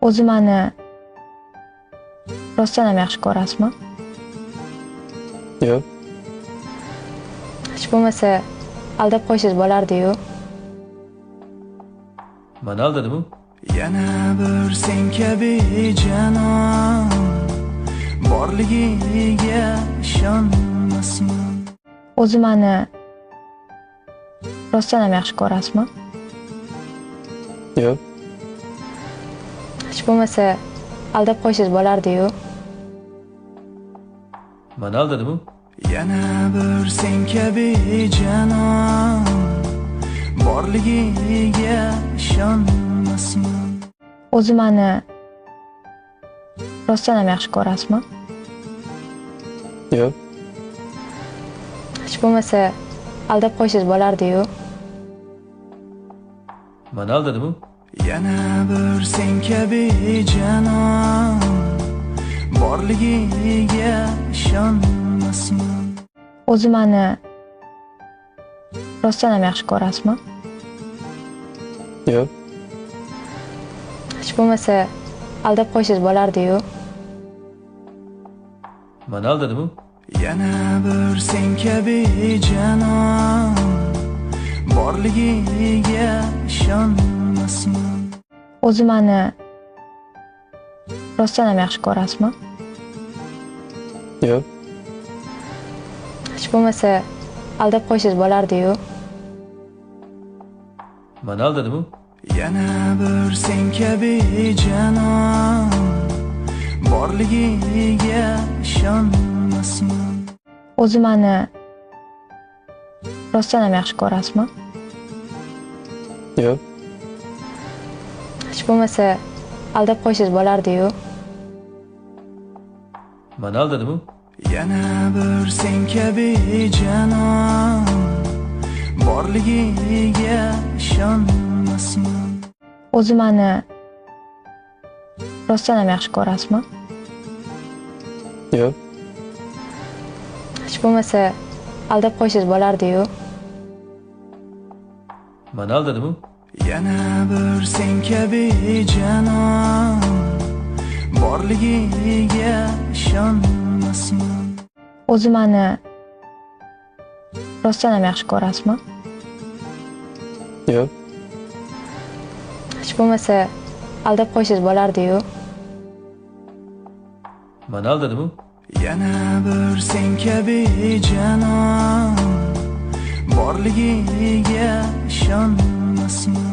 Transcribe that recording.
O'zi meni rostdan ham yaxshi ko'rasizmi? Yo'q. Hech bo'lmasa aldab qo'ysangiz bo'lardi-yu. Meni aldadimi? Yana bir sen kabi janon borligiga ishonmasman. O'zi meni rostdan ham yaxshi ko'rasizmi? Yo'q. Hech bo'lmasa aldab qo'ysangiz bo'lardi-yu. Meni aldadimi? Yana bir sen kabi janon borligiga ishonmasman. O'zi meni rostdan ham yaxshi ko'rasizmi? Yo'q. Hech bo'lmasa aldab qo'ysangiz bo'lardi-yu. Meni aldadimi? Yana bir sen kabi janon borligiga ishonmasman. O'zi meni rostdan ham yaxshi ko'rasizmi? Yo'q. Hech bo'lmasa aldab qo'ysangiz bo'lardi-yu. Meni aldadimi? Yana bir sen kabi janon borligiga ishonmasman. O'zi meni rostdan ham yaxshi ko'rasizmi? Yo'q. Hech bo'lmasa aldab qo'ysangiz bo'lardi-yu. Meni aldadimi? Yana bir sen kabi janon borligiga ishonmasman. O'zi meni rostdan ham yaxshi ko'rasizmi? Yo'q. Hech bo'lmasa aldab qo'ysangiz bo'lardi-yu. Meni aldadimi? Yana bir sen kabi janon borligiga ishonmasman. O'zi meni rostdan ham yaxshi ko'rasizmi? Yo'q. Hech bo'lmasa aldab qo'ysangiz bo'lardi-yu. Meni aldadimi? Yana bir sen kabi janon borligiga ishonmasman. O'zi meni rostdan ham yaxshi ko'rasizmi? Yo'q. Hech bo'lmasa aldab qo'ysangiz bo'lardi-yu. Meni aldadimi? Yana bir sen kabi janon borligiga ishonmasman.